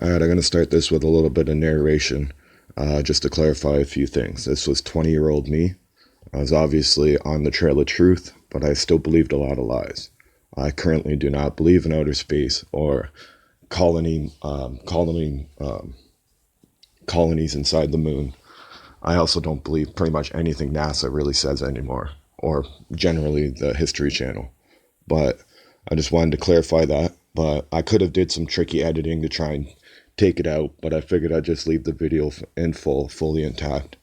Alright, I'm going to start this with a little bit of narration, just to clarify a few things. This was 20-year-old me. I was obviously on the trail of truth, but I still believed a lot of lies. I currently do not believe in outer space or colony, colonies inside the moon. I also don't believe pretty much anything NASA really says anymore, or generally the History Channel. But I just wanted to clarify that. But I could have did some tricky editing to try and take it out, but I figured I'd just leave the video in full, fully intact.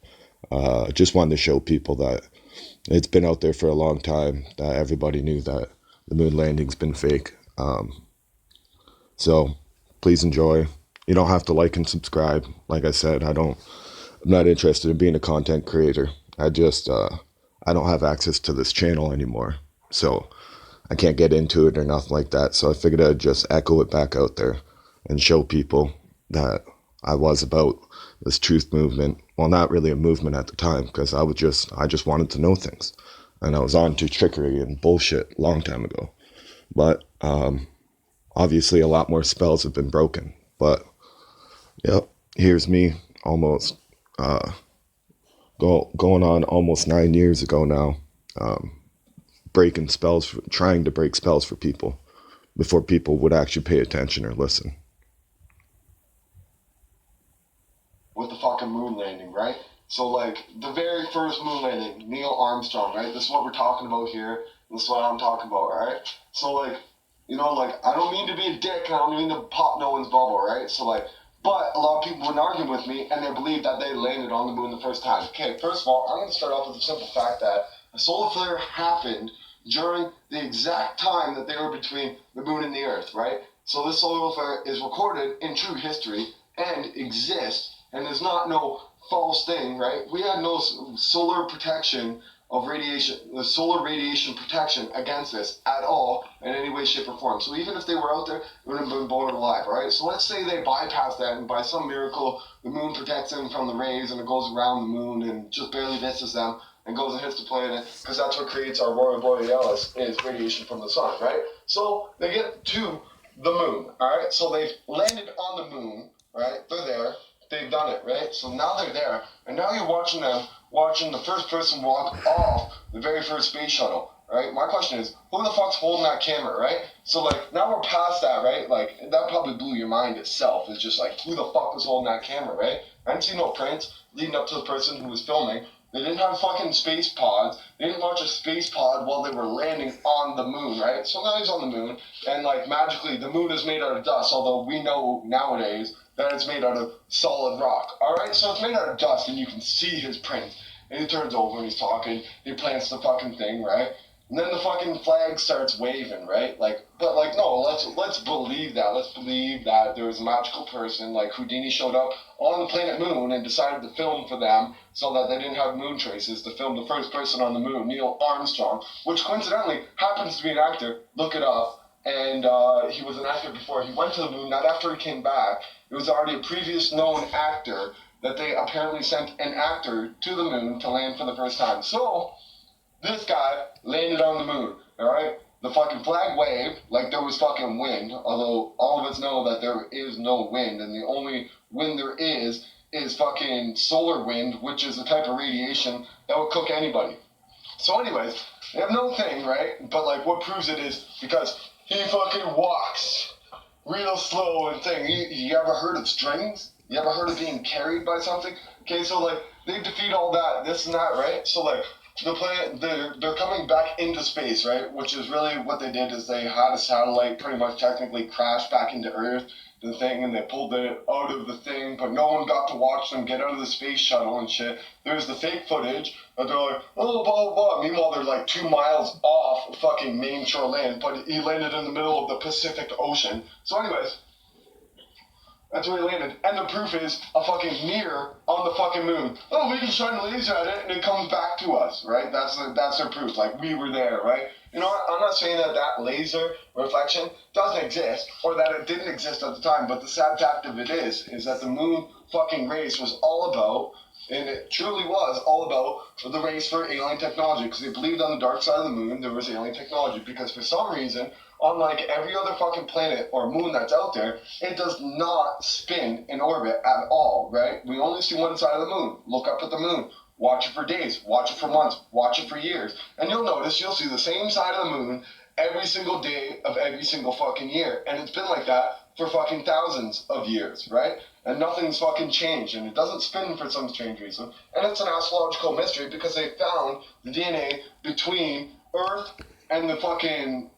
Just wanted to show people that it's been out there for a long time, that everybody knew that the moon landing's been fake. So please enjoy. You don't have to like and subscribe. Like I said, I'm not interested in being a content creator. I don't have access to this channel anymore. So I can't get into it or nothing like that. So I figured I'd just echo it back out there and show people that I was about this truth movement. Well, not really a movement at the time, because I just wanted to know things. And I was on to trickery and bullshit a long time ago. But obviously a lot more spells have been broken. But yep, here's me almost going on almost 9 years ago now, breaking spells, trying to break spells for people before people would actually pay attention or listen. With the fucking moon landing, right? So, like, the very first moon landing, Neil Armstrong, right? This is what we're talking about here. This is what I'm talking about, right? So, like, I don't mean to be a dick, and I don't mean to pop no one's bubble, right? So, like, but a lot of people would argue with me, and they believe that they landed on the moon the first time. Okay, first of all, I'm going to start off with the simple fact that a solar flare happened during the exact time that they were between the moon and the Earth, right? So this solar flare is recorded in true history and exists, and there's not no false thing, right? We had no solar protection of radiation, the solar radiation protection against this at all in any way, shape, or form. So even if they were out there, they would have been born alive, right? So let's say they bypass that, and by some miracle, the moon protects them from the rays, and it goes around the moon and just barely misses them and goes and hits the planet, because that's what creates our aurora borealis, is radiation from the sun, right? So they get to the moon, all right? So they've landed on the moon, right? They're there. They've done it, right? So now they're there, and now you're watching the first person walk off the very first space shuttle, right? My question is, who the fuck's holding that camera, right? So, like, now we're past that, right? Like, that probably blew your mind itself. It's just like, who the fuck was holding that camera, right? I didn't see no prints leading up to the person who was filming. They didn't have fucking space pods. They didn't launch a space pod while they were landing on the moon, right? So now he's on the moon, and, like, magically, the moon is made out of dust, although we know nowadays that it's made out of solid rock. Alright, so it's made out of dust, and you can see his print. And he turns over and he's talking, he plants the fucking thing, right? And then the fucking flag starts waving, right? Like, but like, no, let's believe that. Let's believe that there was a magical person, like Houdini showed up on the planet Moon and decided to film for them so that they didn't have moon traces, to film the first person on the moon, Neil Armstrong, which coincidentally happens to be an actor. Look it up. And he was an actor before he went to the moon, not after he came back. It was already a previous known actor that they apparently sent an actor to the moon to land for the first time. So, this guy landed on the moon, alright? The fucking flag waved like there was fucking wind, although all of us know that there is no wind, and the only wind there is fucking solar wind, which is a type of radiation that would cook anybody. So anyways, they have no thing, right? But like, what proves it is because he fucking walks real slow and thing. You ever heard of strings? You ever heard of being carried by something? Okay, so like, they defeat all that, this and that, right? So like, the planet, they're coming back into space, right? Which is really what they did, is they had a satellite pretty much technically crash back into Earth, the thing, and they pulled it out of the thing, but no one got to watch them get out of the space shuttle and shit. There's the fake footage, but they're like, oh, blah, blah, blah. Meanwhile, they're like 2 miles off fucking main shore land, but he landed in the middle of the Pacific Ocean. So anyways, that's where he landed. And the proof is a fucking mirror on the fucking moon. Oh, we can shine a laser at it and it comes back to us, right? That's their proof. Like, we were there, right? You know what? I'm not saying that laser reflection doesn't exist or that it didn't exist at the time, but the sad fact of it is that the moon fucking race was all about, and it truly was all about, the race for alien technology, because they believed on the dark side of the moon there was alien technology, because for some reason unlike every other fucking planet or moon that's out there, it does not spin in orbit at all, right? We only see one side of the moon. Look up at the moon. Watch it for days, watch it for months, watch it for years. And you'll notice you'll see the same side of the moon every single day of every single fucking year. And it's been like that for fucking thousands of years, right? And nothing's fucking changed, and it doesn't spin for some strange reason. And it's an astrological mystery because they found the DNA between Earth and the fucking...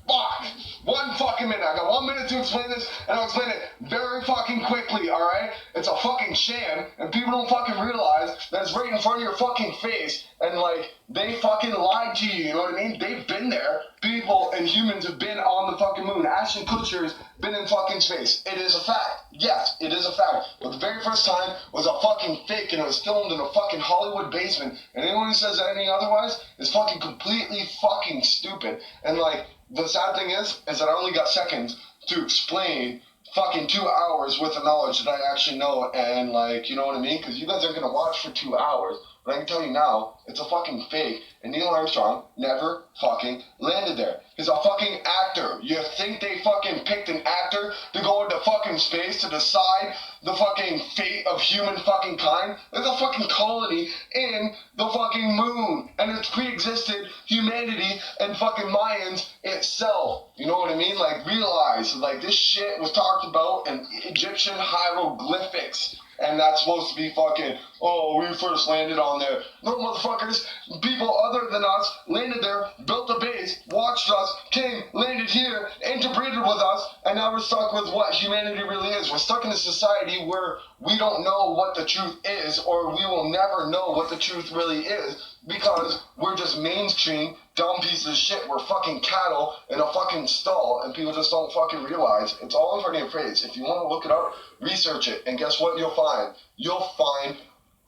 Fuck! 1 fucking minute. I got 1 minute to explain this, and I'll explain it very fucking quickly, alright? It's a fucking sham, and people don't fucking realize that it's right in front of your fucking face, and like, they fucking lied to you, you know what I mean? They've been there. People and humans have been on the fucking moon. Ashton Kutcher's been in fucking space. It is a fact. Yes, it is a fact. But the very first time was a fucking fake, and it was filmed in a fucking Hollywood basement, and anyone who says any otherwise is fucking completely fucking stupid. And like, the sad thing is that I only got seconds to explain fucking 2 hours worth of knowledge that I actually know, and like, you know what I mean? Because you guys aren't gonna watch for 2 hours, but I can tell you now, it's a fucking fake, and Neil Armstrong never fucking landed there. He's a fucking actor. You think they fucking picked an actor to go into fucking space to decide the fucking fate of human fucking kind? There's a fucking colony in the fucking moon, and it's pre-existed humanity and fucking Mayans itself. You know what I mean? Like, realize, like, this shit was talked about in Egyptian hieroglyphics. And that's supposed to be fucking, oh, we first landed on there. No, motherfuckers, people other than us landed there, built a base, watched us, came, landed here, interbreeded with us, and now we're stuck with what humanity really is. We're stuck in a society where we don't know what the truth is, or we will never know what the truth really is, because we're just mainstream, dumb pieces of shit. We're fucking cattle in a fucking stall, and people just don't fucking realize. It's all in front of your face. If you want to look it up, research it, and guess what you'll find? You'll find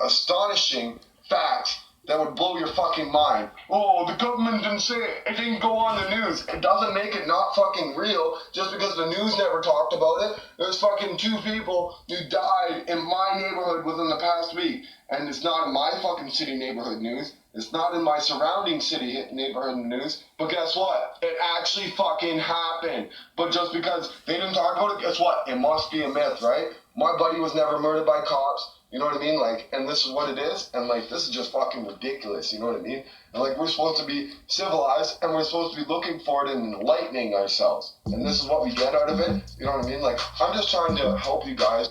astonishing facts that would blow your fucking mind. Oh, the government didn't say it. It didn't go on the news. It doesn't make it not fucking real just because the news never talked about it. There's fucking 2 people who died in my neighborhood within the past week, and it's not in my fucking city neighborhood news. It's not in my surrounding city neighborhood news, but guess what? It actually fucking happened. But just because they didn't talk about it, guess what? It must be a myth, right? My buddy was never murdered by cops, you know what I mean? Like, and this is what it is, and like, this is just fucking ridiculous, you know what I mean? And like, we're supposed to be civilized, and we're supposed to be looking for it and enlightening ourselves. And this is what we get out of it, you know what I mean? Like, I'm just trying to help you guys.